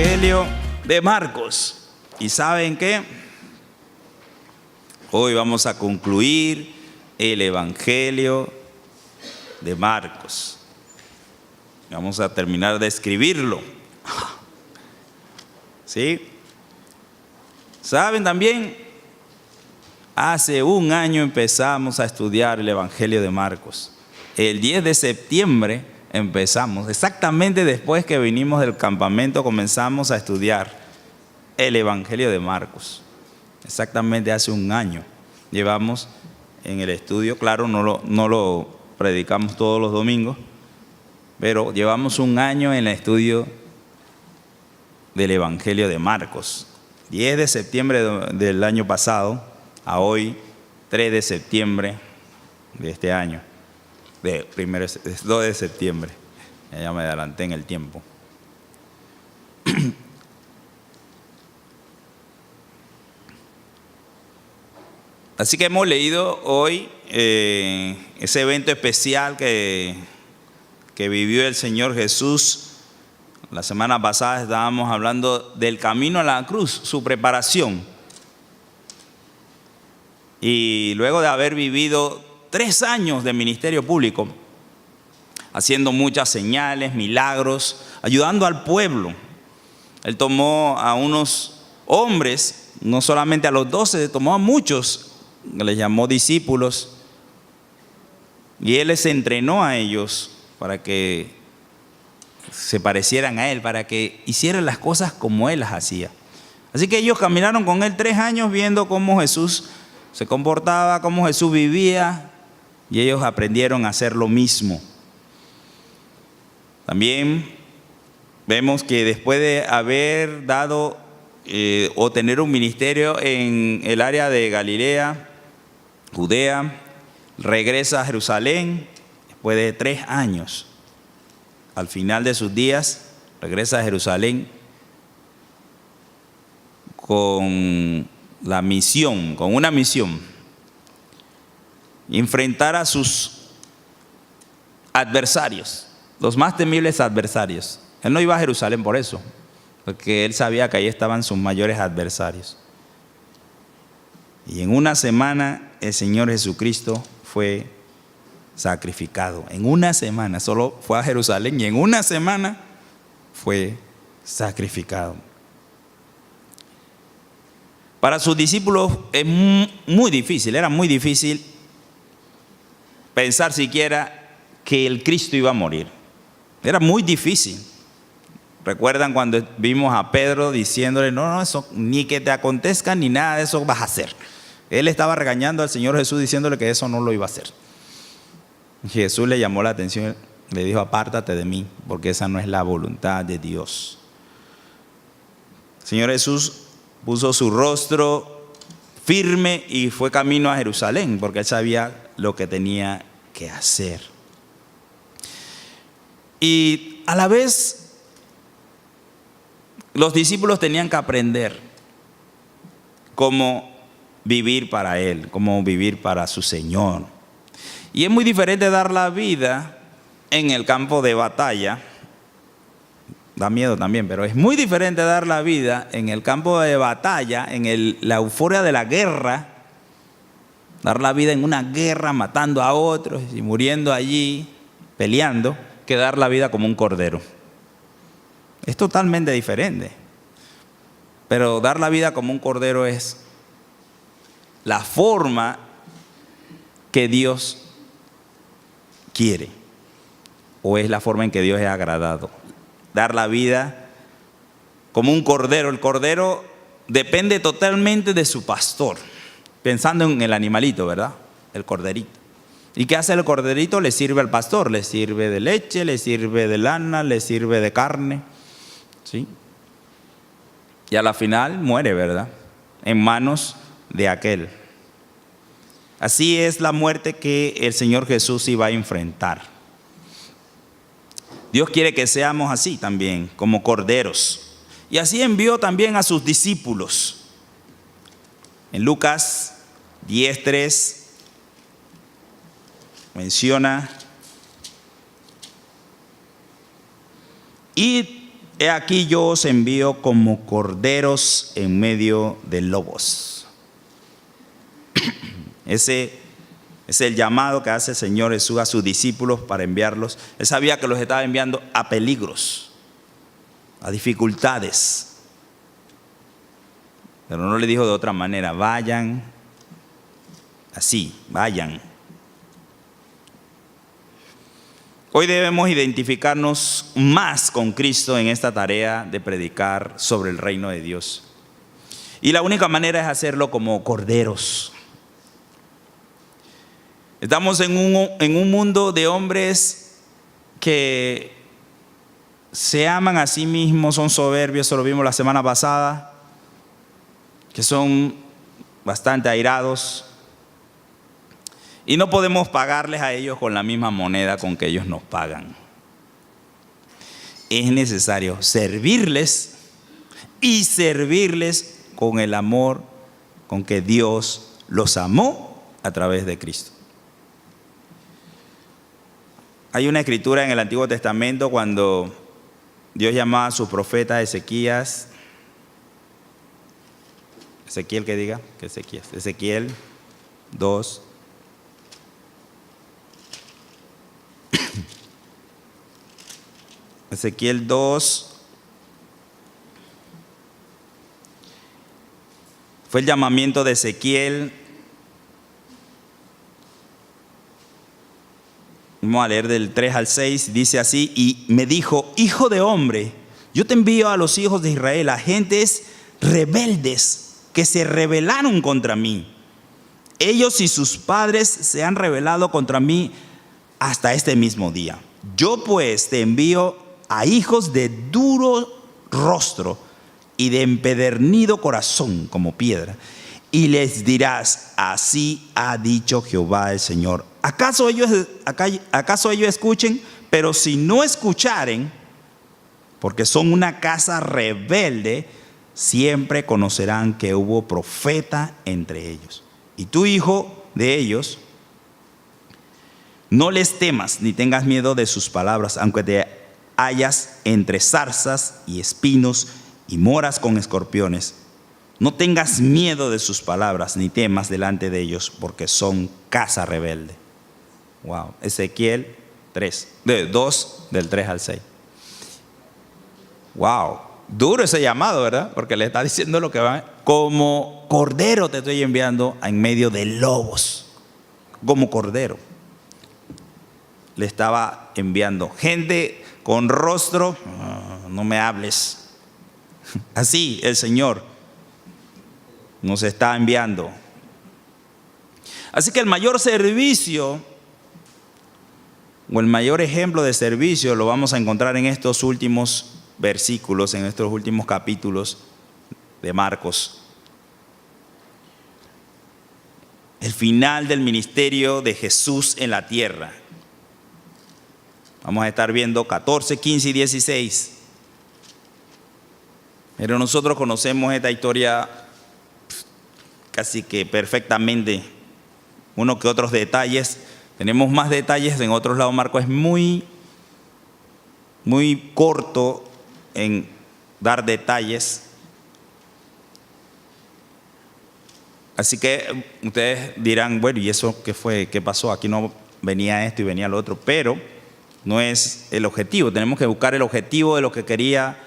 Evangelio de Marcos. ¿Y saben qué? Hoy vamos a concluir el Evangelio de Marcos. Vamos a terminar de escribirlo. ¿Sí? ¿Saben también? Hace un año empezamos a estudiar el Evangelio de Marcos. El 10 de septiembre empezamos, exactamente después que vinimos del campamento, comenzamos a estudiar el Evangelio de Marcos. Exactamente hace un año llevamos en el estudio. Claro, no lo predicamos todos los domingos, pero llevamos un año en el estudio del Evangelio de Marcos. 10 de septiembre del año pasado a hoy, 3 de septiembre de este año. 2 de septiembre. Ya me adelanté en el tiempo. Así que hemos leído hoy ese evento especial que vivió el Señor Jesús. La semana pasada estábamos hablando del camino a la cruz, su preparación. Y luego de haber vivido 3 años de ministerio público, haciendo muchas señales, milagros, ayudando al pueblo, Él tomó a unos hombres, no solamente a los 12, tomó a muchos, que les llamó discípulos, y Él les entrenó a ellos para que se parecieran a Él, para que hicieran las cosas como Él las hacía. Así que ellos caminaron con Él 3 años viendo cómo Jesús se comportaba, cómo Jesús vivía, y ellos aprendieron a hacer lo mismo. También vemos que después de haber dado o tener un ministerio en el área de Galilea, Judea, regresa a Jerusalén después de 3 años. Al final de sus días, regresa a Jerusalén con la misión, con una misión: enfrentar a sus adversarios, los más temibles adversarios. Él no iba a Jerusalén por eso, porque él sabía que ahí estaban sus mayores adversarios. Y en una semana el Señor Jesucristo fue sacrificado. En una semana, solo fue a Jerusalén y en una semana fue sacrificado. Para sus discípulos es muy difícil, era muy difícil pensar siquiera que el Cristo iba a morir. Era muy difícil. ¿Recuerdan cuando vimos a Pedro diciéndole, no, eso ni que te acontezca ni nada de eso vas a hacer? Él estaba regañando al Señor Jesús diciéndole que eso no lo iba a hacer. Jesús le llamó la atención, le dijo, apártate de mí, porque esa no es la voluntad de Dios. El Señor Jesús puso su rostro firme y fue camino a Jerusalén, porque él sabía lo que tenía que hacer. Y a la vez, los discípulos tenían que aprender cómo vivir para Él, cómo vivir para su Señor. Y es muy diferente dar la vida en el campo de batalla. Da miedo también, pero es muy diferente dar la vida en el campo de batalla, en la euforia de la guerra. Dar la vida en una guerra, matando a otros y muriendo allí, peleando, que dar la vida como un cordero. Es totalmente diferente. Pero dar la vida como un cordero es la forma que Dios quiere, o es la forma en que Dios es agradado. Dar la vida como un cordero. El cordero depende totalmente de su pastor. Pensando en el animalito, ¿verdad? El corderito. ¿Y qué hace el corderito? Le sirve al pastor, le sirve de leche, le sirve de lana, le sirve de carne, ¿sí? Y a la final muere, ¿verdad? En manos de aquel. Así es la muerte que el Señor Jesús iba a enfrentar. Dios quiere que seamos así también, como corderos. Y así envió también a sus discípulos. En Lucas 10:3 menciona: id he aquí yo os envío como corderos en medio de lobos. Ese es el llamado que hace el Señor Jesús a sus discípulos para enviarlos. Él sabía que los estaba enviando a peligros, a dificultades. Pero no le dijo de otra manera, vayan así, vayan. Hoy debemos identificarnos más con Cristo en esta tarea de predicar sobre el reino de Dios. Y la única manera es hacerlo como corderos. Estamos en un mundo de hombres que se aman a sí mismos, son soberbios, eso lo vimos la semana pasada, que son bastante airados. Y no podemos pagarles a ellos con la misma moneda con que ellos nos pagan. Es necesario servirles y servirles con el amor con que Dios los amó a través de Cristo. Hay una escritura en el Antiguo Testamento cuando Dios llamaba a su profeta Ezequías. Ezequiel, que diga, que Ezequiel 2. Ezequiel 2. Fue el llamamiento de Ezequiel. Vamos a leer del 3 al 6, dice así: y me dijo, hijo de hombre, yo te envío a los hijos de Israel, a gentes rebeldes que se rebelaron contra mí. Ellos y sus padres se han rebelado contra mí hasta este mismo día. Yo pues te envío a hijos de duro rostro y de empedernido corazón como piedra. Y les dirás, así ha dicho Jehová el Señor. ¿Acaso ellos escuchen? Pero si no escucharen, porque son una casa rebelde, siempre conocerán que hubo profeta entre ellos. Y tú, hijo de ellos, no les temas ni tengas miedo de sus palabras, aunque te hallas entre zarzas y espinos y moras con escorpiones. No tengas miedo de sus palabras, ni temas delante de ellos, porque son casa rebelde. Wow. Ezequiel 2, del 3 al 6. Wow. Duro ese llamado, ¿verdad? Porque le está diciendo lo que va. Como cordero te estoy enviando en medio de lobos. Como cordero. Le estaba enviando gente con rostro. No me hables. Así el Señor nos está enviando. Así que el mayor servicio o el mayor ejemplo de servicio lo vamos a encontrar en estos últimos versículos, en estos últimos capítulos de Marcos. El final del ministerio de Jesús en la tierra. Vamos a estar viendo 14, 15 y 16. Pero nosotros conocemos esta historia casi que perfectamente, uno que otros detalles. Tenemos más detalles en otros lados. Marcos es muy corto en dar detalles. Así que ustedes dirán, bueno, ¿y eso qué fue? ¿Qué pasó? Aquí no venía esto y venía lo otro. Pero no es el objetivo. Tenemos que buscar el objetivo de lo que quería,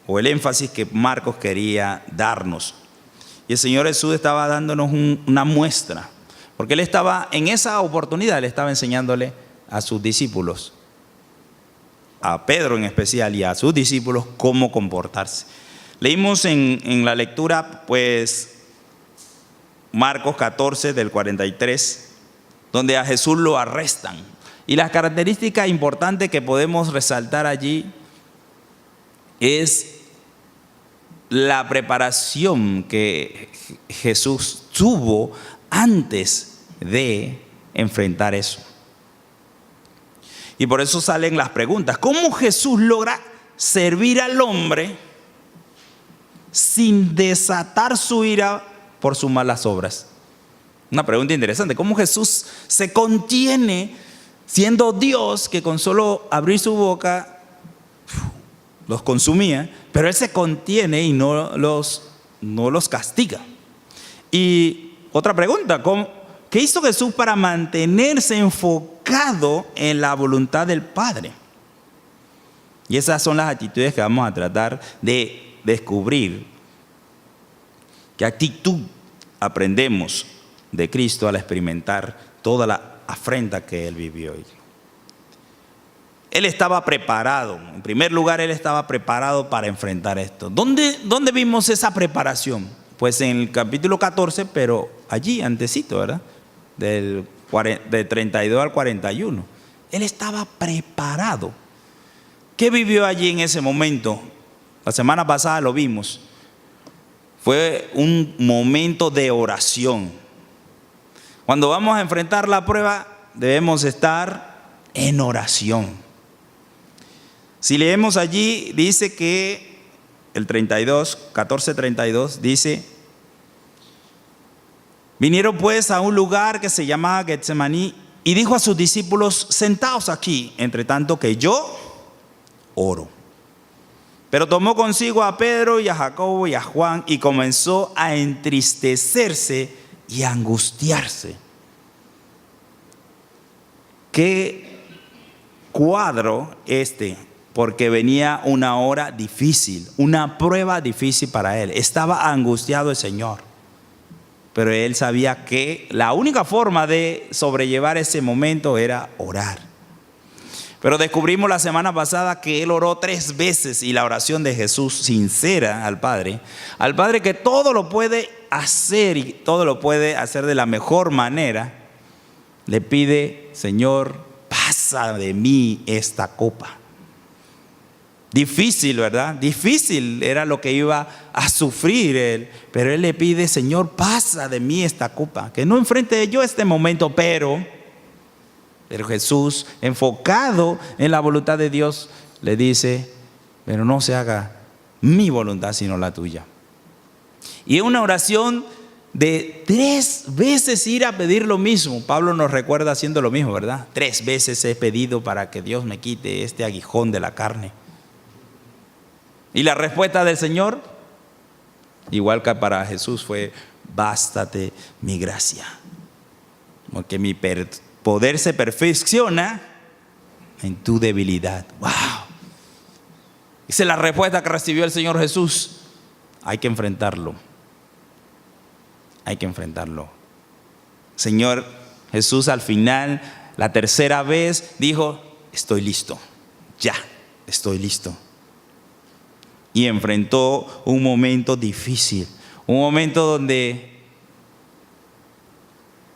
o el énfasis que Marcos quería darnos. Y el Señor Jesús estaba dándonos una muestra, porque Él estaba en esa oportunidad, Él estaba enseñándole a sus discípulos, a Pedro en especial y a sus discípulos, cómo comportarse. Leímos en la lectura, pues, Marcos 14 del 43, donde a Jesús lo arrestan. Y las características importantes que podemos resaltar allí es la preparación que Jesús tuvo antes de enfrentar eso. Y por eso salen las preguntas. ¿Cómo Jesús logra servir al hombre sin desatar su ira por sus malas obras? Una pregunta interesante. ¿Cómo Jesús se contiene siendo Dios, que con solo abrir su boca los consumía, pero Él se contiene y no los castiga. Y otra pregunta, ¿qué hizo Jesús para mantenerse enfocado en la voluntad del Padre? Y esas son las actitudes que vamos a tratar de descubrir. ¿Qué actitud aprendemos de Cristo al experimentar toda la afrenta que Él vivió? Él estaba preparado. En primer lugar, Él estaba preparado para enfrentar esto. ¿Dónde vimos esa preparación? Pues en el capítulo 14, pero allí, antesito, ¿verdad? Del 32 al 41. Él estaba preparado. ¿Qué vivió allí en ese momento? La semana pasada lo vimos. Fue un momento de oración. Cuando vamos a enfrentar la prueba, debemos estar en oración. Si leemos allí, dice que el 14:32 dice: vinieron pues a un lugar que se llamaba Getsemaní y dijo a sus discípulos: sentaos aquí, entre tanto que yo oro. Pero tomó consigo a Pedro y a Jacobo y a Juan y comenzó a entristecerse y a angustiarse. ¿Qué cuadro este? Porque venía una hora difícil, una prueba difícil para él. Estaba angustiado el Señor. Pero él sabía que la única forma de sobrellevar ese momento era orar. Pero descubrimos la semana pasada que él oró 3 veces y la oración de Jesús sincera al Padre que todo lo puede hacer y todo lo puede hacer de la mejor manera, le pide: Señor, pasa de mí esta copa. Difícil, ¿verdad? Difícil era lo que iba a sufrir él. Pero él le pide: Señor, pasa de mí esta copa. Que no enfrente yo este momento, pero Jesús, enfocado en la voluntad de Dios, le dice: pero no se haga mi voluntad sino la tuya. Y es una oración de 3 veces ir a pedir lo mismo. Pablo nos recuerda haciendo lo mismo, ¿verdad? 3 veces he pedido para que Dios me quite este aguijón de la carne. Y la respuesta del Señor, igual que para Jesús, fue: bástate mi gracia. Porque mi poder se perfecciona en tu debilidad. ¡Wow! Esa es la respuesta que recibió el Señor Jesús. Hay que enfrentarlo. Hay que enfrentarlo. Señor Jesús, al final, la 3ª vez, dijo: estoy listo. Ya, estoy listo. Y enfrentó un momento difícil, un momento donde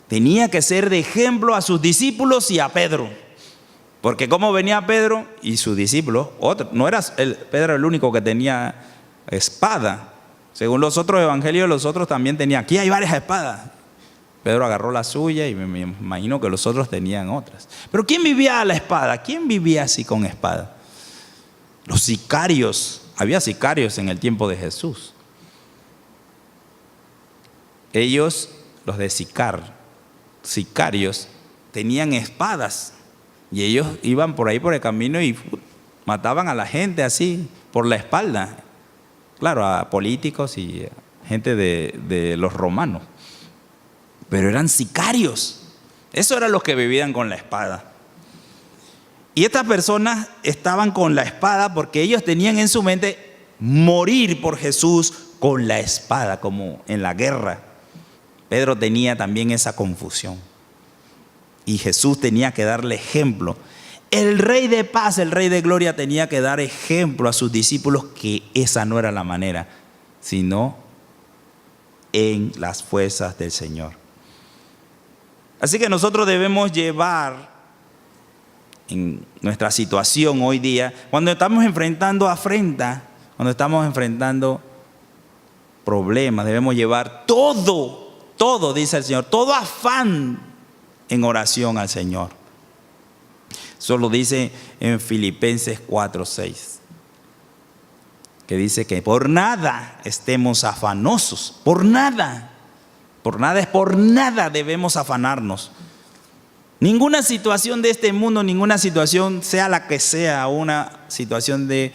tenía que ser de ejemplo a sus discípulos y a Pedro. Porque como venía Pedro y sus discípulos, no era Pedro el único que tenía espada. Según los otros evangelios, los otros también tenían. Aquí hay varias espadas. Pedro agarró la suya y me imagino que los otros tenían otras. Pero ¿quién vivía a la espada? ¿Quién vivía así con espada? Los sicarios. Había sicarios en el tiempo de Jesús. Ellos, los de sicarios, tenían espadas. Y ellos iban por ahí por el camino y mataban a la gente así, por la espalda. Claro, a políticos y a gente de los romanos. Pero eran sicarios. Eso eran los que vivían con la espada. Y estas personas estaban con la espada porque ellos tenían en su mente morir por Jesús con la espada, como en la guerra. Pedro tenía también esa confusión. Y Jesús tenía que darle ejemplo. El Rey de paz, el Rey de gloria, tenía que dar ejemplo a sus discípulos que esa no era la manera, sino en las fuerzas del Señor. Así que nosotros debemos llevar en nuestra situación hoy día, cuando estamos enfrentando afrenta, cuando estamos enfrentando problemas, debemos llevar todo, dice el Señor, todo afán en oración al Señor. Eso lo dice en Filipenses 4:6, que dice que por nada estemos afanosos, por nada debemos afanarnos. Ninguna situación de este mundo, ninguna situación, sea la que sea, una situación de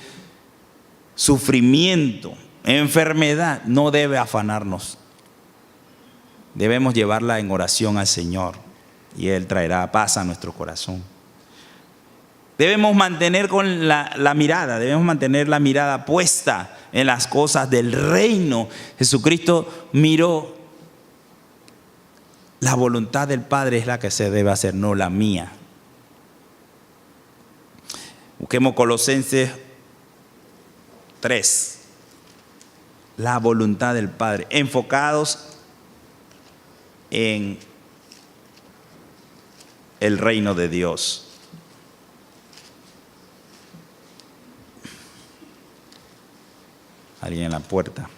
sufrimiento, enfermedad, no debe afanarnos. Debemos llevarla en oración al Señor y Él traerá paz a nuestro corazón. Debemos mantener la mirada puesta en las cosas del reino. Jesucristo miró, la voluntad del Padre es la que se debe hacer, no la mía. Busquemos Colosenses 3. La voluntad del Padre, enfocados en el reino de Dios. Alguien en la puerta.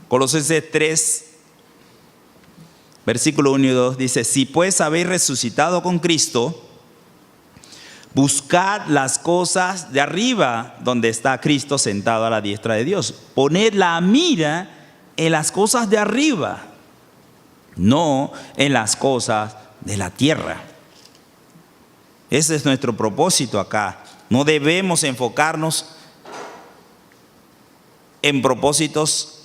Colosenses 3, versículo 1 y 2 dice: si pues habéis resucitado con Cristo, buscad las cosas de arriba, donde está Cristo sentado a la diestra de Dios. Poned la mira en las cosas de arriba, no en las cosas de la tierra. Ese es nuestro propósito acá. No debemos enfocarnos en propósitos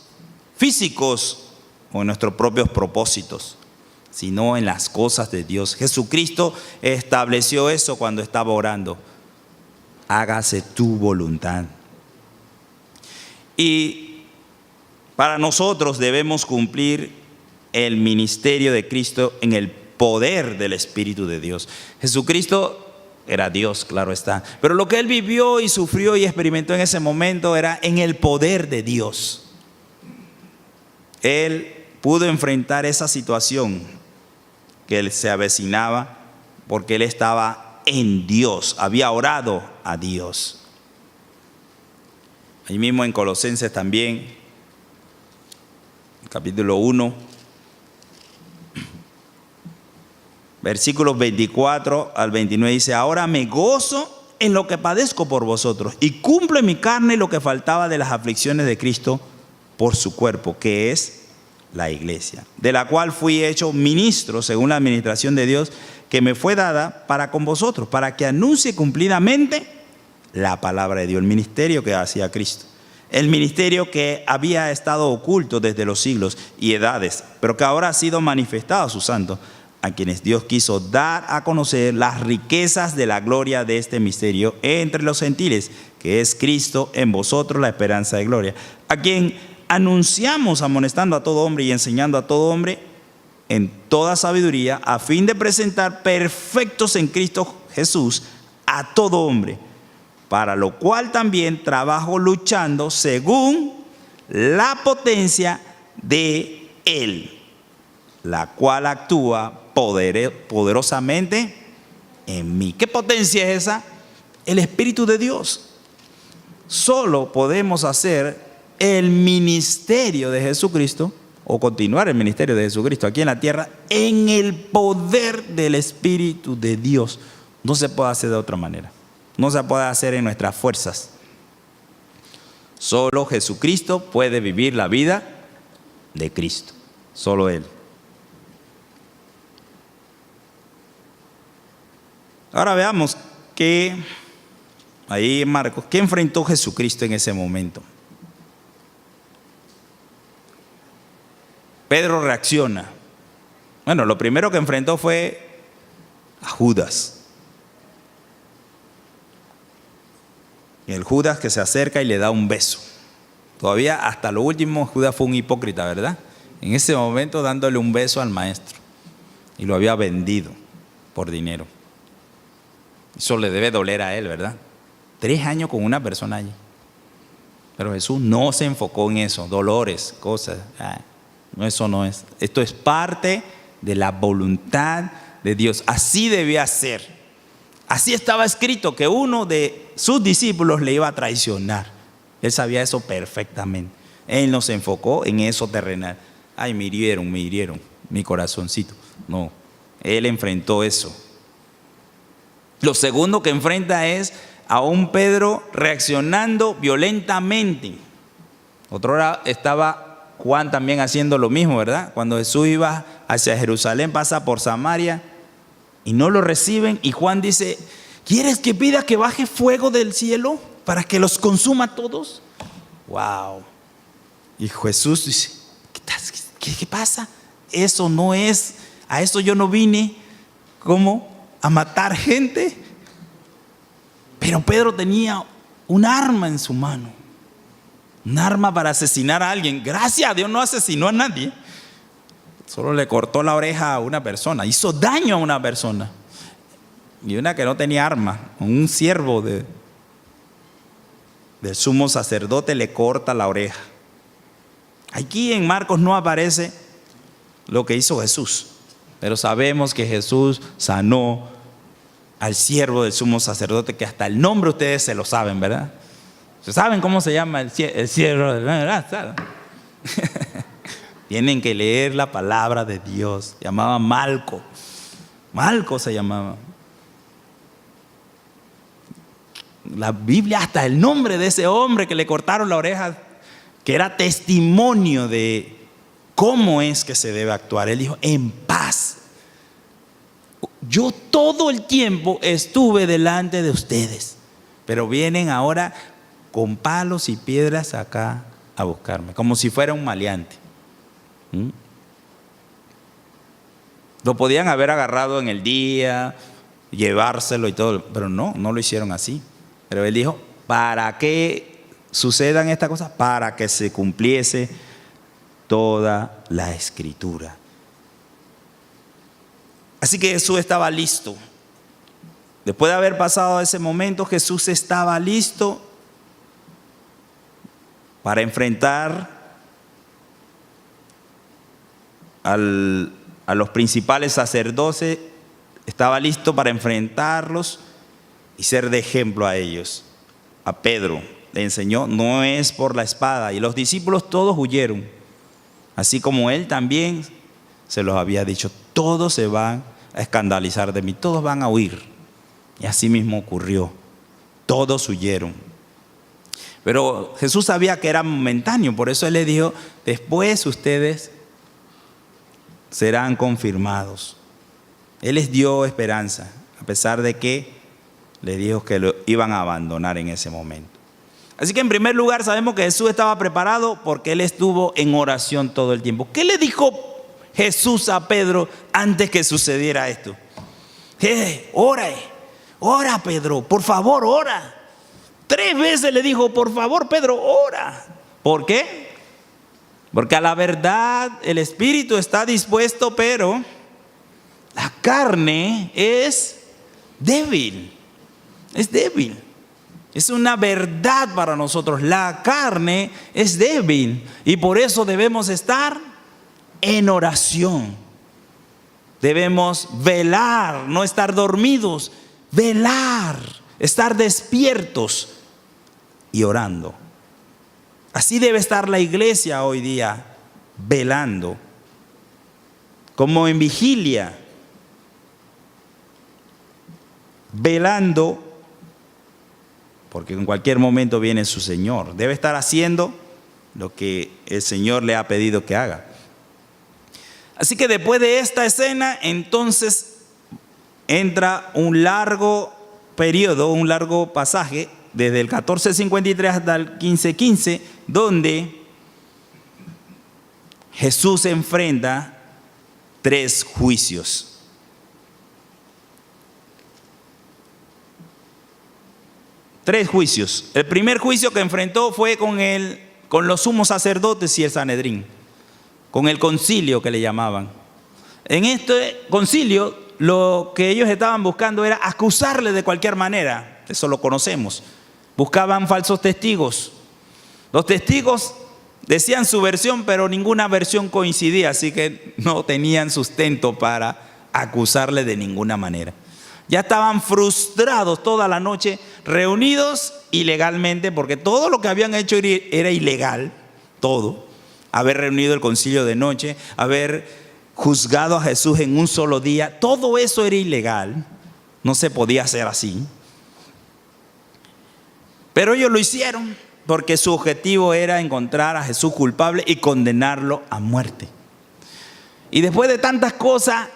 físicos o en nuestros propios propósitos, sino en las cosas de Dios. Jesucristo estableció eso cuando estaba orando: hágase tu voluntad. Y para nosotros debemos cumplir el ministerio de Cristo en el poder del Espíritu de Dios. Jesucristo era Dios, claro está, pero lo que Él vivió y sufrió y experimentó en ese momento era en el poder de Dios. Él pudo enfrentar esa situación que Él se avecinaba porque Él estaba en Dios, había orado a Dios. Ahí mismo en Colosenses también, capítulo 1, versículos 24 al 29 dice: ahora me gozo en lo que padezco por vosotros y cumplo en mi carne lo que faltaba de las aflicciones de Cristo por su cuerpo, que es la iglesia, de la cual fui hecho ministro según la administración de Dios que me fue dada para con vosotros, para que anuncie cumplidamente la palabra de Dios, el ministerio que hacía Cristo, el ministerio que había estado oculto desde los siglos y edades, pero que ahora ha sido manifestado a sus santos, a quienes Dios quiso dar a conocer las riquezas de la gloria de este misterio entre los gentiles, que es Cristo en vosotros, la esperanza de gloria, a quien anunciamos amonestando a todo hombre y enseñando a todo hombre en toda sabiduría, a fin de presentar perfectos en Cristo Jesús a todo hombre, para lo cual también trabajo luchando según la potencia de Él, la cual actúa poderosamente en mí. ¿Qué potencia es esa? El Espíritu de Dios. Solo podemos hacer el ministerio de Jesucristo o continuar el ministerio de Jesucristo aquí en la tierra en el poder del Espíritu de Dios. No se puede hacer de otra manera. No se puede hacer en nuestras fuerzas. Solo Jesucristo puede vivir la vida de Cristo. Solo Él. Ahora veamos que ahí en Marcos, ¿qué enfrentó Jesucristo en ese momento? Pedro reacciona. Bueno, lo primero que enfrentó fue a Judas. Y el Judas que se acerca y le da un beso. Todavía hasta lo último Judas fue un hipócrita, ¿verdad? En ese momento dándole un beso al maestro. Y lo había vendido por dinero. Eso le debe doler a él, ¿verdad? 3 años con una persona allí. Pero Jesús no se enfocó en eso, dolores, cosas. No, eso no es. Esto es parte de la voluntad de Dios. Así debía ser. Así estaba escrito que uno de sus discípulos le iba a traicionar. Él sabía eso perfectamente. Él no se enfocó en eso terrenal. Ay, me hirieron, mi corazoncito. No, él enfrentó eso. Lo segundo que enfrenta es a un Pedro reaccionando violentamente. Otra hora estaba Juan también haciendo lo mismo, ¿verdad? Cuando Jesús iba hacia Jerusalén, pasa por Samaria y no lo reciben. Y Juan dice, ¿quieres que pida que baje fuego del cielo para que los consuma a todos? ¡Wow! Y Jesús dice, ¿qué pasa? Eso no es, a eso yo no vine. ¿Cómo? ¿A matar gente? Pero Pedro tenía un arma en su mano. Un arma para asesinar a alguien. Gracias a Dios no asesinó a nadie. Solo le cortó la oreja a una persona. Hizo daño a una persona. Y una que no tenía arma. Un siervo del sumo sacerdote le corta la oreja. Aquí en Marcos no aparece lo que hizo Jesús. Pero sabemos que Jesús sanó al siervo del sumo sacerdote, que hasta el nombre ustedes se lo saben, ¿verdad? ¿Saben cómo se llama el siervo? Tienen que leer la palabra de Dios. Se llamaba Malco. Malco se llamaba. La Biblia, hasta el nombre de ese hombre que le cortaron la oreja, que era testimonio de cómo es que se debe actuar. Él dijo, en paz. Yo todo el tiempo estuve delante de ustedes, pero vienen ahora con palos y piedras acá a buscarme, como si fuera un maleante. Lo podían haber agarrado en el día, llevárselo y todo, pero no lo hicieron así. Pero él dijo, ¿para qué sucedan estas cosas? Para que se cumpliese toda la Escritura. Así que Jesús estaba listo. Después de haber pasado ese momento, Jesús estaba listo para enfrentar a los principales sacerdotes. Estaba listo para enfrentarlos y ser de ejemplo a ellos. A Pedro le enseñó, no es por la espada. Y los discípulos todos huyeron. Así como él también se los había dicho, todos se van a escandalizar de mí, todos van a huir. Y así mismo ocurrió. Todos huyeron. Pero Jesús sabía que era momentáneo, por eso él le dijo, después ustedes serán confirmados. Él les dio esperanza, a pesar de que le dijo que lo iban a abandonar en ese momento. Así que en primer lugar sabemos que Jesús estaba preparado porque él estuvo en oración todo el tiempo. ¿Qué le dijo Jesús a Pedro antes que sucediera esto? Ora Pedro, por favor, ora. 3 veces le dijo, por favor Pedro, ora. ¿Por qué? Porque a la verdad el espíritu está dispuesto, pero la carne es débil. Es débil. Es una verdad para nosotros. La carne es débil y por eso debemos estar en oración. Debemos velar, no estar dormidos, velar, estar despiertos y orando. Así debe estar la iglesia hoy día, velando, como en vigilia, velando, porque en cualquier momento viene su Señor. Debe estar haciendo lo que el Señor le ha pedido que haga. Así que después de esta escena, entonces entra un largo periodo, un largo pasaje, desde el 14:53 hasta el 15:15, donde Jesús enfrenta 3 juicios. Tres juicios. El primer juicio que enfrentó fue con los sumos sacerdotes y el Sanedrín, con el concilio que le llamaban. En este concilio lo que ellos estaban buscando era acusarle de cualquier manera. Eso lo conocemos. Buscaban falsos testigos. Los testigos decían su versión, pero ninguna versión coincidía, así que no tenían sustento para acusarle de ninguna manera. Ya estaban frustrados toda la noche, reunidos ilegalmente, porque todo lo que habían hecho era ilegal, todo. Haber reunido el concilio de noche, haber juzgado a Jesús en un solo día, todo eso era ilegal, no se podía hacer así. Pero ellos lo hicieron porque su objetivo era encontrar a Jesús culpable y condenarlo a muerte. Y después de tantas cosas,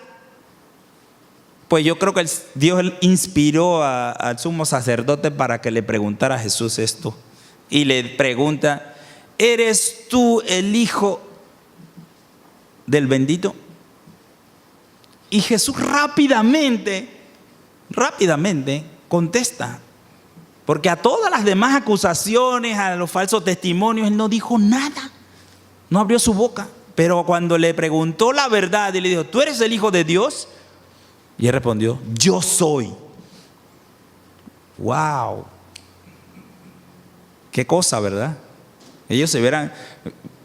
Pues yo creo que Dios inspiró al sumo sacerdote para que le preguntara a Jesús esto. Y le pregunta: ¿eres tú el Hijo del bendito? Y Jesús rápidamente contesta. Porque a todas las demás acusaciones, a los falsos testimonios, él no dijo nada. No abrió su boca. Pero cuando le preguntó la verdad y le dijo: ¿tú eres el Hijo de Dios? Y él respondió: yo soy. ¡Wow! Qué cosa, ¿verdad? Ellos se verán,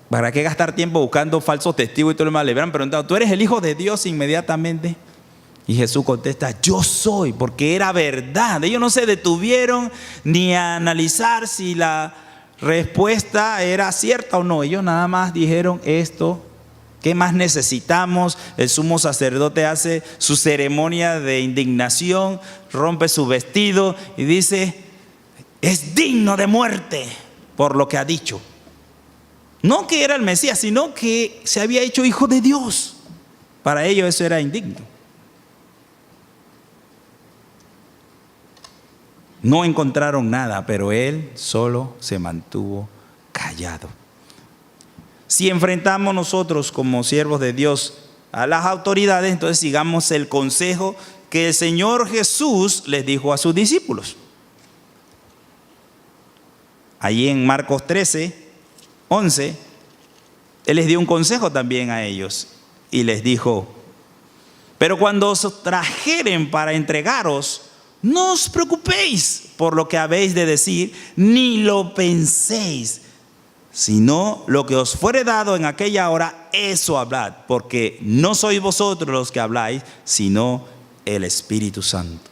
¿para qué gastar tiempo buscando falsos testigos y todo lo demás? Le hubieran preguntado: ¿tú eres el Hijo de Dios? Inmediatamente. Y Jesús contesta: yo soy, porque era verdad. Ellos no se detuvieron ni a analizar si la respuesta era cierta o no. Ellos nada más dijeron esto. ¿Qué más necesitamos? El sumo sacerdote hace su ceremonia de indignación, rompe su vestido y dice: es digno de muerte por lo que ha dicho. No que era el Mesías, sino que se había hecho hijo de Dios. Para ellos eso era indigno. No encontraron nada, pero él solo se mantuvo callado. Si enfrentamos nosotros como siervos de Dios a las autoridades, entonces sigamos el consejo que el Señor Jesús les dijo a sus discípulos. Allí en Marcos 13:11, Él les dio un consejo también a ellos y les dijo: pero cuando os trajeren para entregaros, no os preocupéis por lo que habéis de decir, ni lo penséis, sino lo que os fuere dado en aquella hora, eso hablad, porque no sois vosotros los que habláis, sino el Espíritu Santo.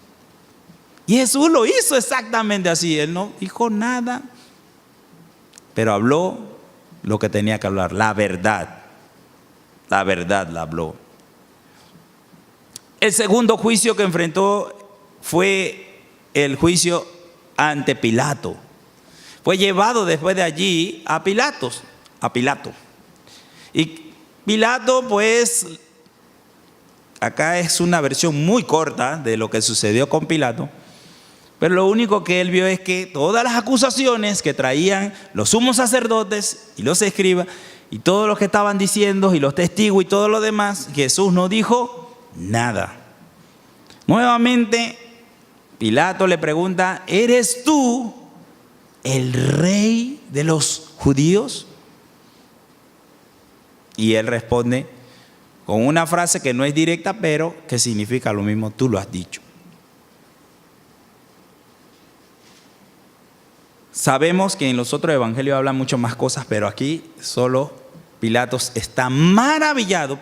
Y Jesús lo hizo exactamente así. Él no dijo nada, pero habló lo que tenía que hablar, la verdad. La verdad la habló. El segundo juicio que enfrentó fue el juicio ante Pilato. Fue llevado después de allí a Pilato. Y Pilato, pues, acá es una versión muy corta de lo que sucedió con Pilato. Pero lo único que él vio es que todas las acusaciones que traían los sumos sacerdotes y los escribas y todos los que estaban diciendo y los testigos y todo lo demás, Jesús no dijo nada. Nuevamente, Pilato le pregunta: ¿eres tú el rey de los judíos? Y él responde con una frase que no es directa, pero que significa lo mismo: tú lo has dicho. Sabemos que en los otros evangelios hablan mucho más cosas, pero aquí solo Pilato está maravillado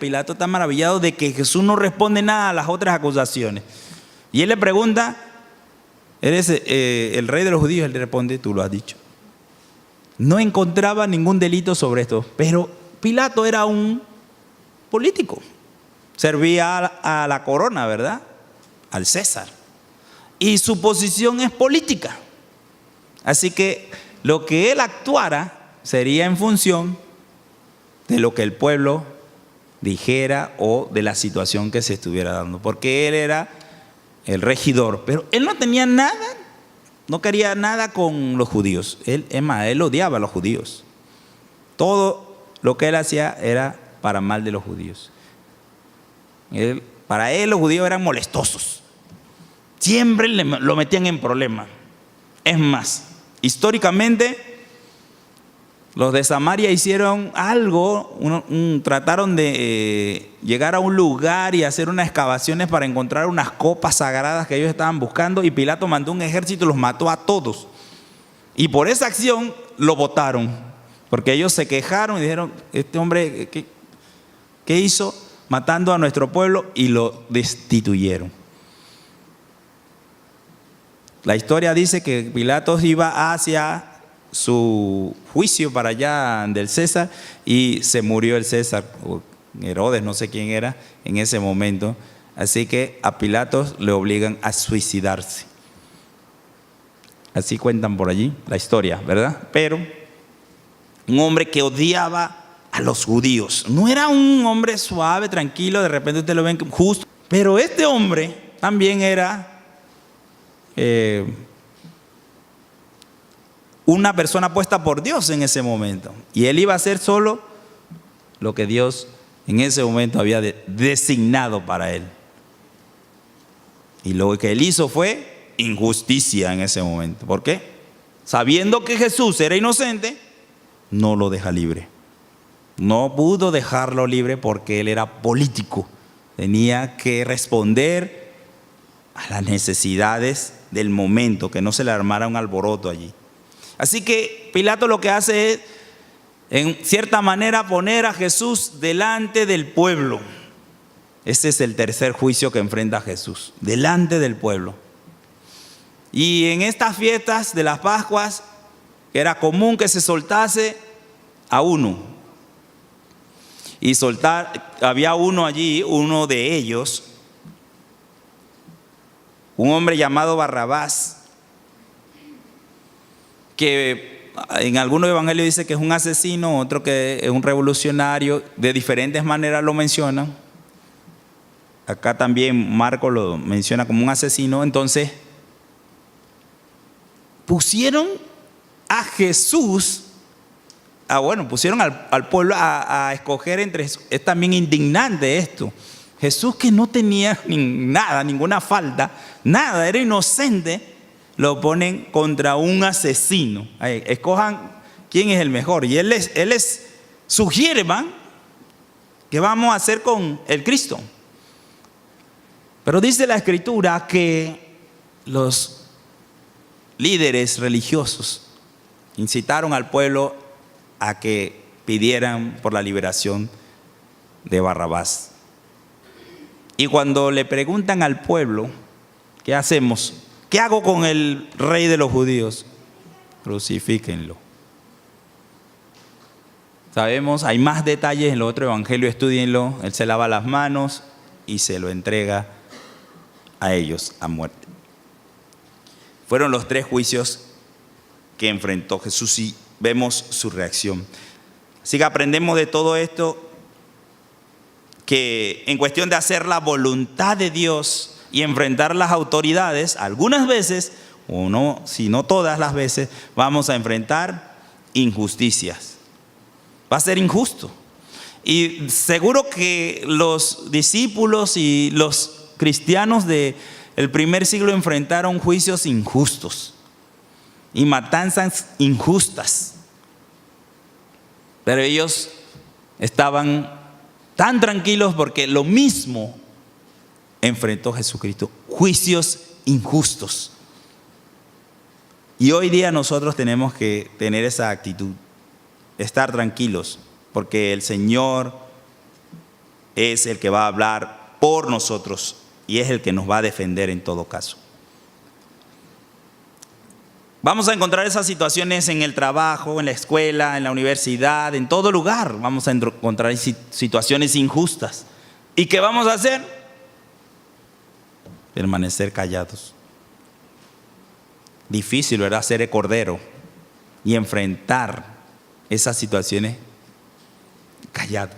de que Jesús no responde nada a las otras acusaciones. Y él le pregunta: ¿eres el rey de los judíos? Él le responde: tú lo has dicho. No encontraba ningún delito sobre esto, pero Pilato era un político. Servía a la corona, ¿verdad? Al César. Y su posición es política. Así que lo que él actuara sería en función de lo que el pueblo dijera o de la situación que se estuviera dando. Porque él era el regidor, pero él no tenía nada, no quería nada con los judíos. Él odiaba a los judíos. Todo lo que él hacía era para mal de los judíos. Para él los judíos eran molestosos. Siempre lo metían en problemas. Es más, históricamente los de Samaria hicieron algo, trataron de llegar a un lugar y hacer unas excavaciones para encontrar unas copas sagradas que ellos estaban buscando, y Pilato mandó un ejército y los mató a todos. Y por esa acción lo botaron, porque ellos se quejaron y dijeron: este hombre, ¿qué hizo? Matando a nuestro pueblo, y lo destituyeron. La historia dice que Pilato iba hacia su juicio para allá del César y se murió el César, o Herodes, no sé quién era en ese momento. Así que a Pilato le obligan a suicidarse. Así cuentan por allí la historia, ¿verdad? Pero un hombre que odiaba a los judíos. No era un hombre suave, tranquilo, de repente usted lo ven justo. Pero este hombre también era una persona puesta por Dios en ese momento. Y él iba a hacer solo lo que Dios en ese momento había designado para él. Y lo que él hizo fue injusticia en ese momento. ¿Por qué? Sabiendo que Jesús era inocente, no lo deja libre. No pudo dejarlo libre porque él era político. Tenía que responder a las necesidades del momento, que no se le armara un alboroto allí. Así que Pilato lo que hace es, en cierta manera, poner a Jesús delante del pueblo. Este es el tercer juicio que enfrenta Jesús, delante del pueblo. Y en estas fiestas de las Pascuas, era común que se soltase a uno. Y había uno allí, uno de ellos, un hombre llamado Barrabás, que en algunos evangelios dice que es un asesino, otro que es un revolucionario, de diferentes maneras lo mencionan. Acá también Marcos lo menciona como un asesino. Entonces, pusieron a Jesús, pusieron al pueblo a escoger entre. Es también indignante esto. Jesús, que no tenía nada, ninguna falta, nada, era inocente, lo ponen contra un asesino. Ahí, escojan quién es el mejor. Y él les sugiere, ¿qué vamos a hacer con el Cristo? Pero dice la Escritura que los líderes religiosos incitaron al pueblo a que pidieran por la liberación de Barrabás. Y cuando le preguntan al pueblo, ¿qué hacemos? ¿Qué hago con el rey de los judíos? Crucifíquenlo. Sabemos, hay más detalles en el otro evangelio, estudienlo. Él se lava las manos y se lo entrega a ellos a muerte. Fueron los tres juicios que enfrentó Jesús y vemos su reacción. Así que aprendemos de todo esto que en cuestión de hacer la voluntad de Dios y enfrentar las autoridades, algunas veces, o no, si no todas las veces, vamos a enfrentar injusticias. Va a ser injusto. Y seguro que los discípulos y los cristianos del primer siglo enfrentaron juicios injustos y matanzas injustas. Pero ellos estaban tan tranquilos porque lo mismo enfrentó Jesucristo, juicios injustos. Y hoy día nosotros tenemos que tener esa actitud, estar tranquilos, porque el Señor es el que va a hablar por nosotros y es el que nos va a defender en todo caso. Vamos a encontrar esas situaciones en el trabajo, en la escuela, en la universidad, en todo lugar. Vamos a encontrar situaciones injustas. ¿Y qué vamos a hacer? Permanecer callados. Difícil, ¿verdad? Ser el cordero y enfrentar esas situaciones callado.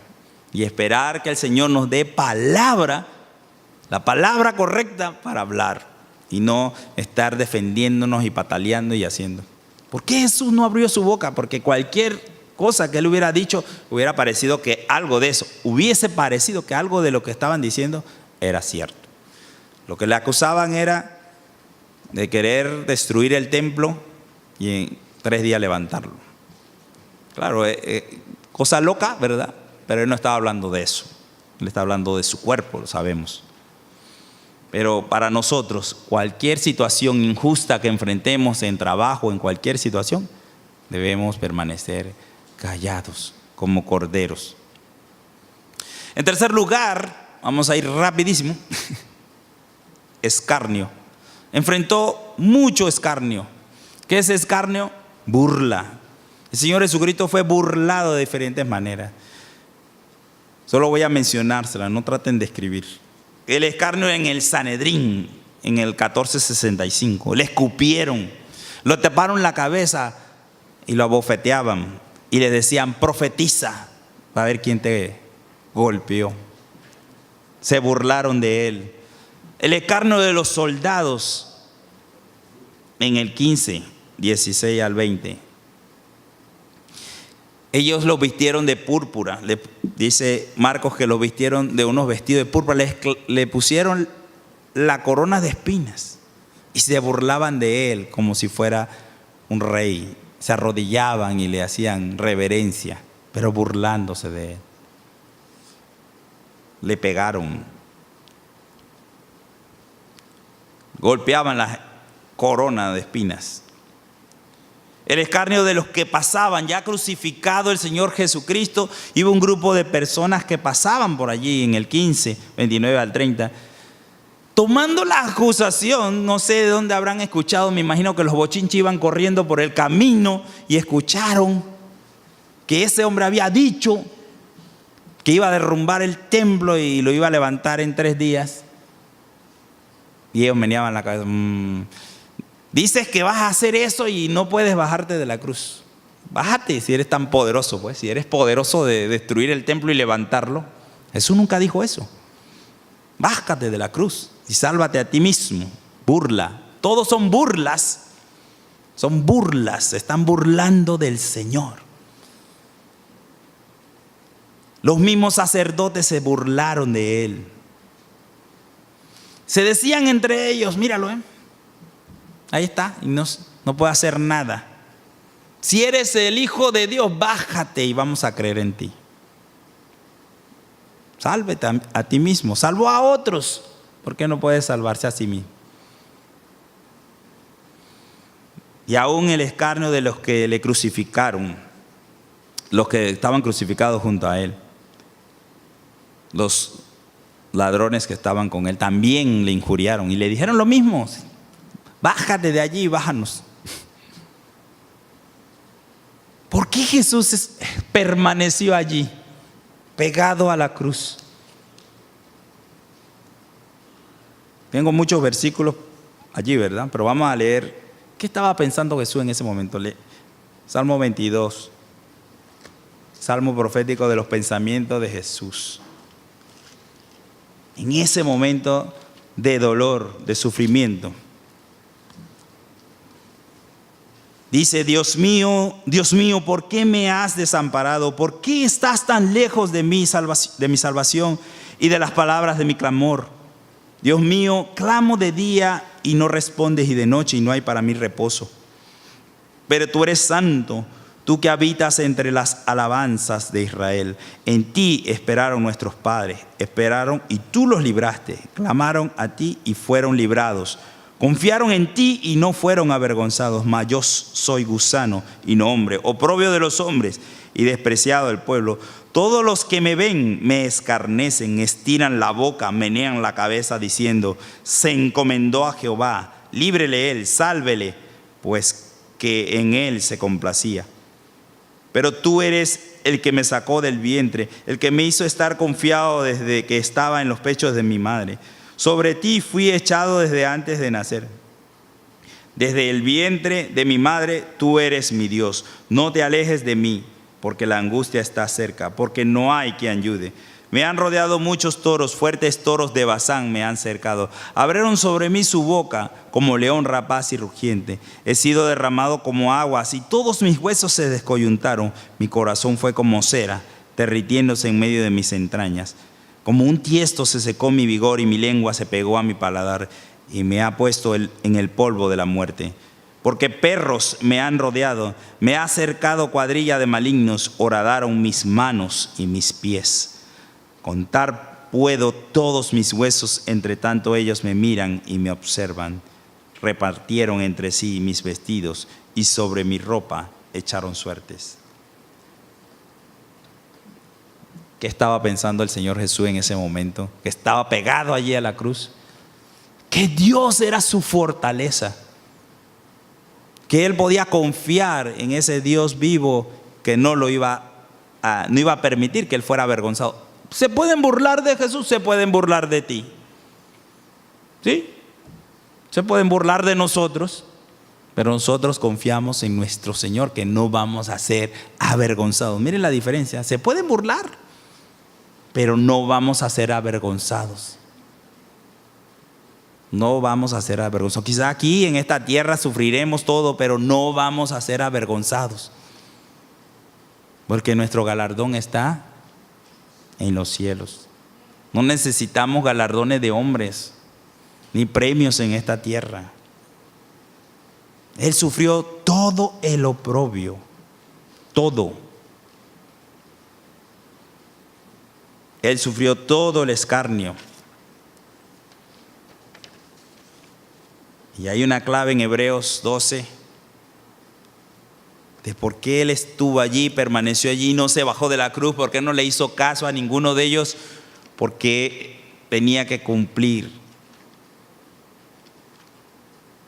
Y esperar que el Señor nos dé palabra, la palabra correcta para hablar. Y no estar defendiéndonos y pataleando y haciendo. ¿Por qué Jesús no abrió su boca? Porque cualquier cosa que él hubiera dicho, hubiera parecido que algo de eso, hubiese parecido que algo de lo que estaban diciendo era cierto. Lo que le acusaban era de querer destruir el templo y en 3 días levantarlo. Claro, cosa loca, ¿verdad? Pero él no estaba hablando de eso. Él está hablando de su cuerpo, lo sabemos. Pero para nosotros, cualquier situación injusta que enfrentemos en trabajo, en cualquier situación, debemos permanecer callados como corderos. En tercer lugar, vamos a ir rapidísimo, escarnio. Enfrentó mucho escarnio. ¿Qué es escarnio? Burla. El Señor Jesucristo fue burlado de diferentes maneras. Solo voy a mencionársela, no traten de escribir. El escarnio en el Sanedrín, en el 1465. Le escupieron, lo taparon la cabeza y lo abofeteaban. Y le decían, profetiza, para ver quién te golpeó. Se burlaron de él. El escarnio de los soldados en el 15, 16 al 20. Ellos los vistieron de púrpura. Dice Marcos que los vistieron de unos vestidos de púrpura. Le pusieron la corona de espinas y se burlaban de él como si fuera un rey. Se arrodillaban y le hacían reverencia, pero burlándose de él. Le pegaron. Golpeaban la corona de espinas. El escarnio de los que pasaban, ya crucificado el Señor Jesucristo, iba un grupo de personas que pasaban por allí en el 15, 29 al 30, tomando la acusación. No sé de dónde habrán escuchado, me imagino que los bochinches iban corriendo por el camino y escucharon que ese hombre había dicho que iba a derrumbar el templo y lo iba a levantar en 3 días. Y ellos meneaban la cabeza. Dices que vas a hacer eso y no puedes bajarte de la cruz. Bájate si eres tan poderoso, pues. Si eres poderoso de destruir el templo y levantarlo. Jesús nunca dijo eso. Bájate de la cruz y sálvate a ti mismo. Burla. Todos son burlas. Son burlas. Se están burlando del Señor. Los mismos sacerdotes se burlaron de él. Se decían entre ellos, míralo, ahí está, y no puede hacer nada. Si eres el Hijo de Dios, bájate y vamos a creer en ti. Sálvete a ti mismo, salvó a otros. ¿Por qué no puedes salvarse a sí mismo? Y aún el escarnio de los que le crucificaron, los que estaban crucificados junto a él, los ladrones que estaban con él, también le injuriaron y le dijeron lo mismo. Bájate de allí y bájanos. ¿Por qué Jesús permaneció allí, pegado a la cruz? Tengo muchos versículos allí, ¿verdad? Pero vamos a leer. ¿Qué estaba pensando Jesús en ese momento? Salmo 22. Salmo profético de los pensamientos de Jesús. En ese momento de dolor, de sufrimiento. Dice, Dios mío, ¿por qué me has desamparado? ¿Por qué estás tan lejos de mi salvación y de las palabras de mi clamor? Dios mío, clamo de día y no respondes, y de noche y no hay para mí reposo. Pero tú eres santo, tú que habitas entre las alabanzas de Israel. En ti esperaron nuestros padres, esperaron y tú los libraste. Clamaron a ti y fueron librados. Confiaron en ti y no fueron avergonzados. Mas yo soy gusano y no hombre, oprobio de los hombres y despreciado del pueblo. Todos los que me ven me escarnecen, estiran la boca, menean la cabeza diciendo, se encomendó a Jehová, líbrele él, sálvele, pues que en él se complacía. Pero tú eres el que me sacó del vientre, el que me hizo estar confiado desde que estaba en los pechos de mi madre. Sobre ti fui echado desde antes de nacer. Desde el vientre de mi madre, tú eres mi Dios. No te alejes de mí, porque la angustia está cerca, porque no hay quien ayude. Me han rodeado muchos toros, fuertes toros de Basán me han cercado. Abrieron sobre mí su boca como león rapaz y rugiente. He sido derramado como aguas y todos mis huesos se descoyuntaron. Mi corazón fue como cera, derritiéndose en medio de mis entrañas. Como un tiesto se secó mi vigor y mi lengua se pegó a mi paladar y me ha puesto en el polvo de la muerte. Porque perros me han rodeado, me ha cercado cuadrilla de malignos, horadaron mis manos y mis pies. Contar puedo todos mis huesos, entre tanto ellos me miran y me observan. Repartieron entre sí mis vestidos y sobre mi ropa echaron suertes. ¿Qué estaba pensando el Señor Jesús en ese momento? Que estaba pegado allí a la cruz. Que Dios era su fortaleza. Que Él podía confiar en ese Dios vivo que no iba a permitir que Él fuera avergonzado. Se pueden burlar de Jesús, se pueden burlar de ti. ¿Sí? Se pueden burlar de nosotros, pero nosotros confiamos en nuestro Señor que no vamos a ser avergonzados. Miren la diferencia. Se pueden burlar, pero no vamos a ser avergonzados. No vamos a ser avergonzados. Quizá aquí en esta tierra sufriremos todo, pero no vamos a ser avergonzados. Porque nuestro galardón está en los cielos. No necesitamos galardones de hombres, ni premios en esta tierra. Él sufrió todo el oprobio, todo. Él sufrió todo el escarnio. Y hay una clave en Hebreos 12 de por qué Él estuvo allí, permaneció allí, no se bajó de la cruz, por qué no le hizo caso a ninguno de ellos, porque tenía que cumplir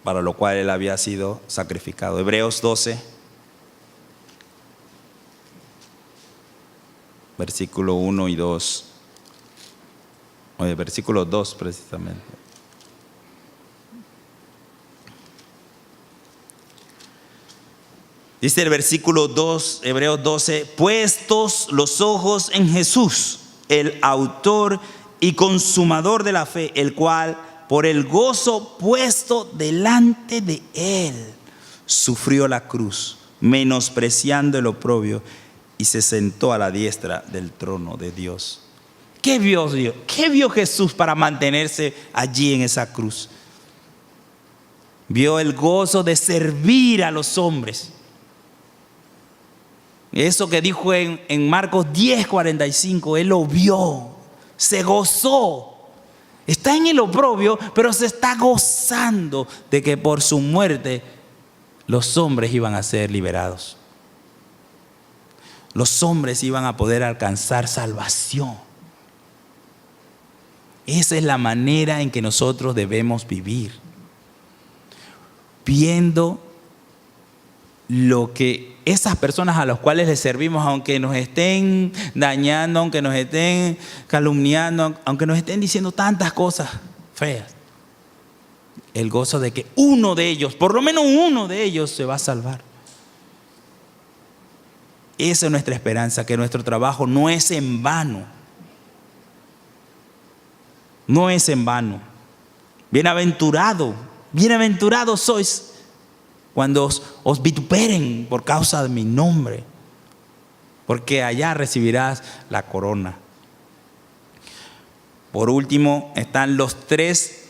para lo cual Él había sido sacrificado. Hebreos 12, versículo 1 y 2, o el versículo 2 precisamente. Dice el versículo 2, Hebreos 12, puestos los ojos en Jesús, el autor y consumador de la fe, el cual por el gozo puesto delante de Él sufrió la cruz, menospreciando el oprobio, y se sentó a la diestra del trono de Dios. ¿Qué vio Dios? ¿Qué vio Jesús para mantenerse allí en esa cruz? Vio el gozo de servir a los hombres. Eso que dijo en Marcos 10:45, Él lo vio, se gozó. Está en el oprobio, pero se está gozando de que por su muerte los hombres iban a ser liberados. Los hombres iban a poder alcanzar salvación. Esa es la manera en que nosotros debemos vivir. Viendo lo que esas personas a las cuales les servimos, aunque nos estén dañando, aunque nos estén calumniando, aunque nos estén diciendo tantas cosas feas, el gozo de que uno de ellos, por lo menos uno de ellos, se va a salvar. Esa es nuestra esperanza, que nuestro trabajo no es en vano. No es en vano. Bienaventurados sois cuando os vituperen por causa de mi nombre, porque allá recibirás la corona. Por último están los 3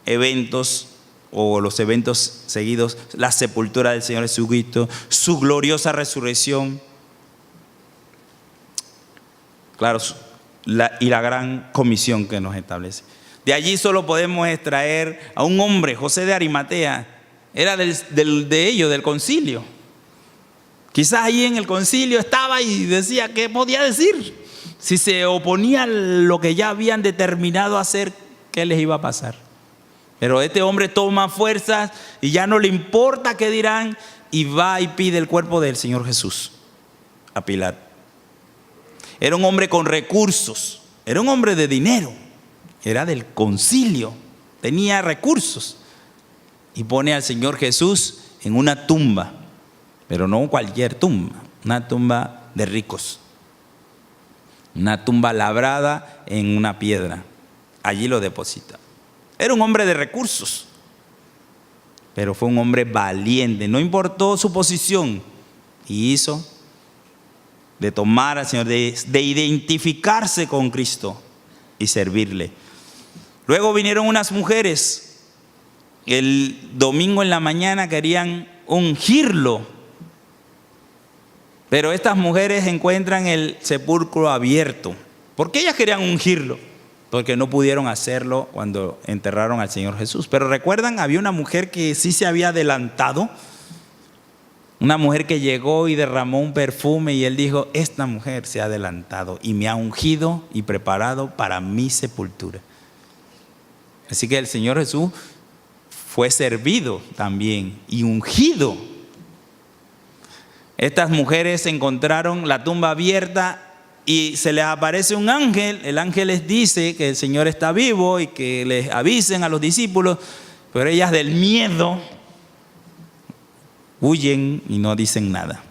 eventos, o los eventos seguidos: la sepultura del Señor Jesucristo, su gloriosa resurrección, claro, y la gran comisión que nos establece. De allí solo podemos extraer a un hombre, José de Arimatea. Era de ellos, del concilio. Quizás ahí en el concilio estaba y decía qué podía decir. Si se oponía a lo que ya habían determinado hacer, ¿qué les iba a pasar? Pero este hombre toma fuerzas y ya no le importa qué dirán, y va y pide el cuerpo del Señor Jesús a Pilato. Era un hombre con recursos, era un hombre de dinero, era del concilio, tenía recursos. Y pone al Señor Jesús en una tumba, pero no cualquier tumba, una tumba de ricos, una tumba labrada en una piedra. Allí lo deposita. Era un hombre de recursos, pero fue un hombre valiente, no importó su posición, y hizo de tomar al Señor, de identificarse con Cristo y servirle. Luego vinieron unas mujeres. El domingo en la mañana querían ungirlo, pero estas mujeres encuentran el sepulcro abierto. ¿Por qué ellas querían ungirlo? Porque no pudieron hacerlo cuando enterraron al Señor Jesús. Pero recuerdan, había una mujer que sí se había adelantado, una mujer que llegó y derramó un perfume, y él dijo: esta mujer se ha adelantado y me ha ungido y preparado para mi sepultura. Así que el Señor Jesús fue servido también y ungido. Estas mujeres encontraron la tumba abierta y se les aparece un ángel. El ángel les dice que el Señor está vivo y que les avisen a los discípulos, pero ellas del miedo huyen y no dicen nada.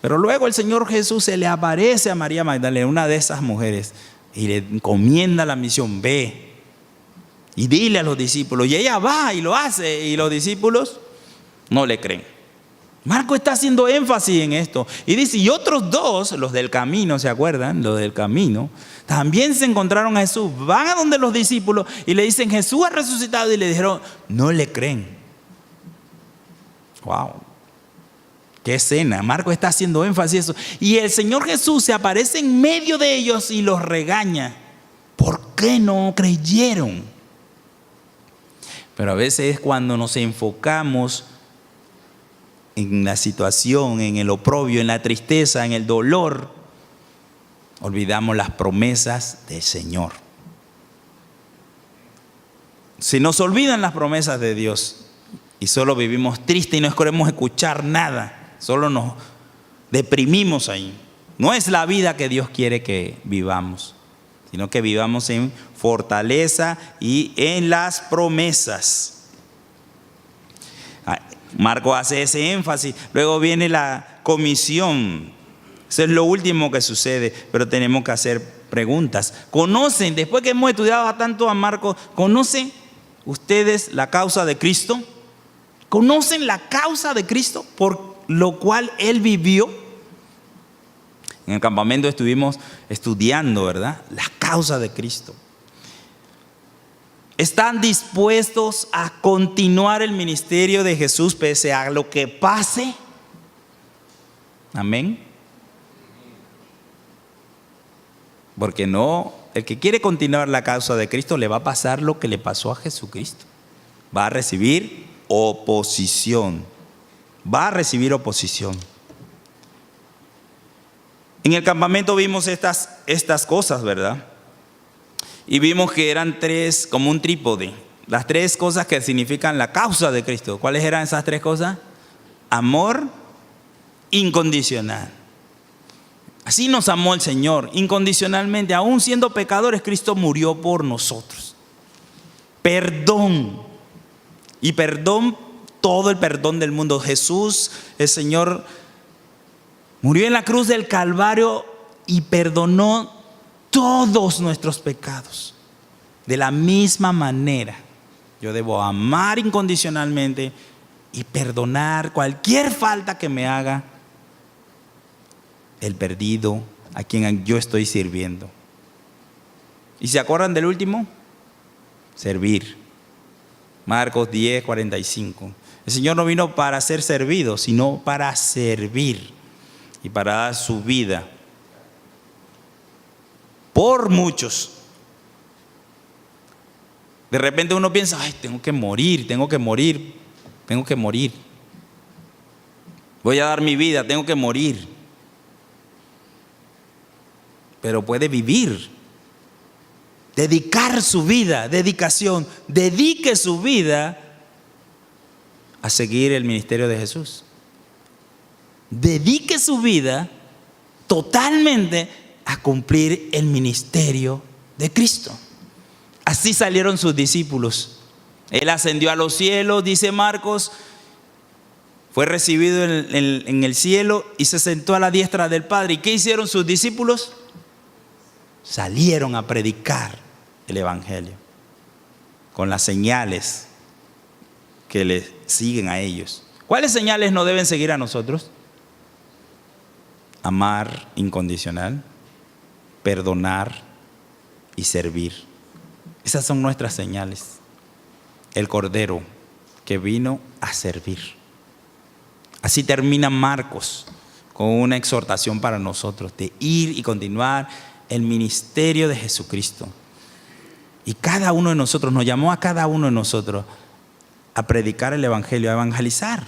Pero luego el Señor Jesús se le aparece a María Magdalena, una de esas mujeres, y le encomienda la misión: ve y dile a los discípulos. Y ella va y lo hace, y los discípulos no le creen. Marcos está haciendo énfasis en esto. Y dice, y otros dos, los del camino, ¿se acuerdan? Los del camino, también se encontraron a Jesús. Van a donde los discípulos y le dicen, Jesús ha resucitado. Y le dijeron, no le creen. Wow. Qué escena. Marcos está haciendo énfasis en eso. Y el Señor Jesús se aparece en medio de ellos y los regaña. ¿Por qué no creyeron? Pero a veces es cuando nos enfocamos en la situación, en el oprobio, en la tristeza, en el dolor, olvidamos las promesas del Señor. Se nos olvidan las promesas de Dios y solo vivimos tristes y no queremos escuchar nada, solo nos deprimimos ahí. No es la vida que Dios quiere que vivamos, sino que vivamos en fortaleza y en las promesas. Marcos hace ese énfasis. Luego viene la comisión. Eso es lo último que sucede, pero tenemos que hacer preguntas. ¿Conocen, después que hemos estudiado tanto a Marcos, conocen ustedes la causa de Cristo? ¿Conocen la causa de Cristo por lo cual Él vivió? En el campamento estuvimos estudiando, ¿verdad? La causa de Cristo. ¿Están dispuestos a continuar el ministerio de Jesús pese a lo que pase? Amén. Porque no, el que quiere continuar la causa de Cristo le va a pasar lo que le pasó a Jesucristo. Va a recibir oposición. Va a recibir oposición. En el campamento vimos estas cosas, ¿verdad? Y vimos que eran tres, como un trípode. Las tres cosas que significan la causa de Cristo. ¿Cuáles eran esas tres cosas? Amor incondicional. Así nos amó el Señor, incondicionalmente. Aún siendo pecadores, Cristo murió por nosotros. Perdón. Y perdón, todo el perdón del mundo. Jesús, el Señor, murió en la cruz del Calvario y perdonó todos nuestros pecados. De la misma manera, yo debo amar incondicionalmente y perdonar cualquier falta que me haga el perdido, a quien yo estoy sirviendo. ¿Y se acuerdan del último? Servir. Marcos 10:45. El Señor no vino para ser servido, sino para servir y para dar su vida por muchos. De repente uno piensa, ay, tengo que morir. Voy a dar mi vida, tengo que morir. Pero puede vivir. Dedicar su vida, dedicación. Dedique su vida a seguir el ministerio de Jesús. Dedique su vida totalmente a cumplir el ministerio de Cristo. Así salieron sus discípulos. Él ascendió a los cielos, dice Marcos, fue recibido en el cielo y se sentó a la diestra del Padre. ¿Y qué hicieron sus discípulos? Salieron a predicar el Evangelio con las señales que les siguen a ellos. ¿Cuáles señales nos deben seguir a nosotros? Amar incondicional, perdonar y servir. Esas son nuestras señales. El Cordero que vino a servir. Así termina Marcos con una exhortación para nosotros de ir y continuar el ministerio de Jesucristo. Y cada uno de nosotros, nos llamó a cada uno de nosotros a predicar el Evangelio, a evangelizar.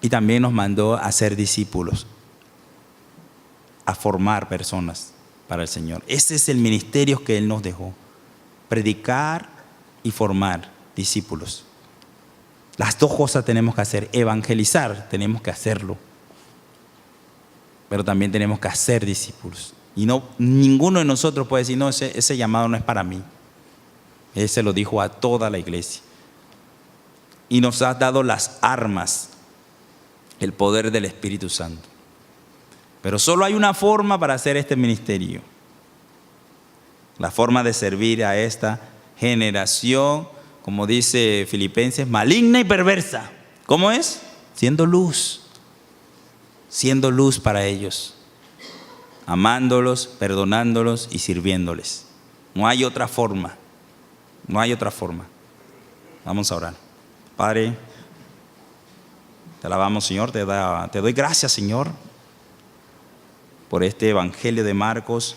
Y también nos mandó a ser discípulos, a formar personas para el Señor. Ese es el ministerio que Él nos dejó. Predicar y formar discípulos. Las dos cosas tenemos que hacer. Evangelizar, tenemos que hacerlo. Pero también tenemos que hacer discípulos. Y no, ninguno de nosotros puede decir, no, ese llamado no es para mí. Él se lo dijo a toda la iglesia. Y nos ha dado las armas, el poder del Espíritu Santo. Pero solo hay una forma para hacer este ministerio. La forma de servir a esta generación, como dice Filipenses, maligna y perversa. ¿Cómo es? Siendo luz para ellos, amándolos, perdonándolos y sirviéndoles. No hay otra forma, no hay otra forma. Vamos a orar. Padre, te alabamos, Señor, te doy gracias, Señor, por este Evangelio de Marcos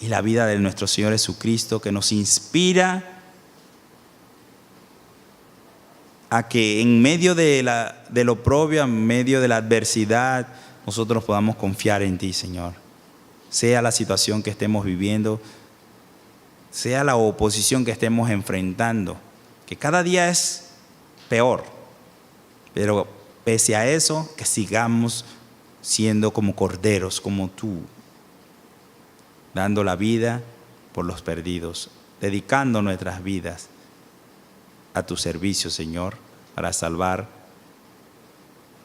y la vida de nuestro Señor Jesucristo, que nos inspira a que en medio de lo oprobio, en medio de la adversidad, nosotros podamos confiar en ti, Señor. Sea la situación que estemos viviendo, sea la oposición que estemos enfrentando, que cada día es peor, pero pese a eso, que sigamos siendo como corderos, como tú, dando la vida por los perdidos, dedicando nuestras vidas a tu servicio, Señor, para salvar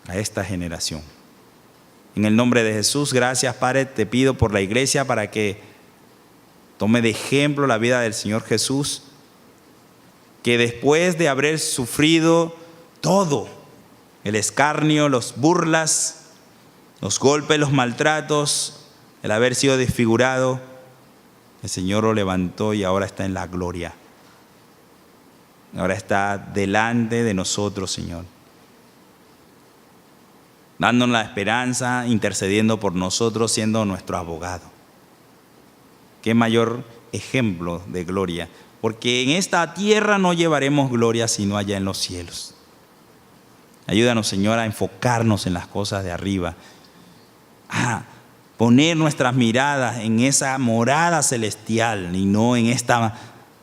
a esta generación. En el nombre de Jesús, gracias, Padre, te pido por la iglesia para que tome de ejemplo la vida del Señor Jesús, que después de haber sufrido todo, el escarnio, los burlas, los golpes, los maltratos, el haber sido desfigurado, el Señor lo levantó y ahora está en la gloria. Ahora está delante de nosotros, Señor, dándonos la esperanza, intercediendo por nosotros, siendo nuestro abogado. Qué mayor ejemplo de gloria, porque en esta tierra no llevaremos gloria sino allá en los cielos. Ayúdanos, Señor, a enfocarnos en las cosas de arriba, a poner nuestras miradas en esa morada celestial y no en esta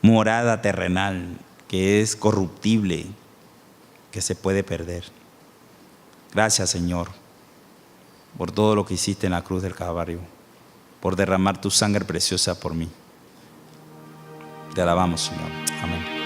morada terrenal que es corruptible, que se puede perder. Gracias, Señor, por todo lo que hiciste en la cruz del Calvario, por derramar tu sangre preciosa por mí. Te alabamos, Señor. Amén.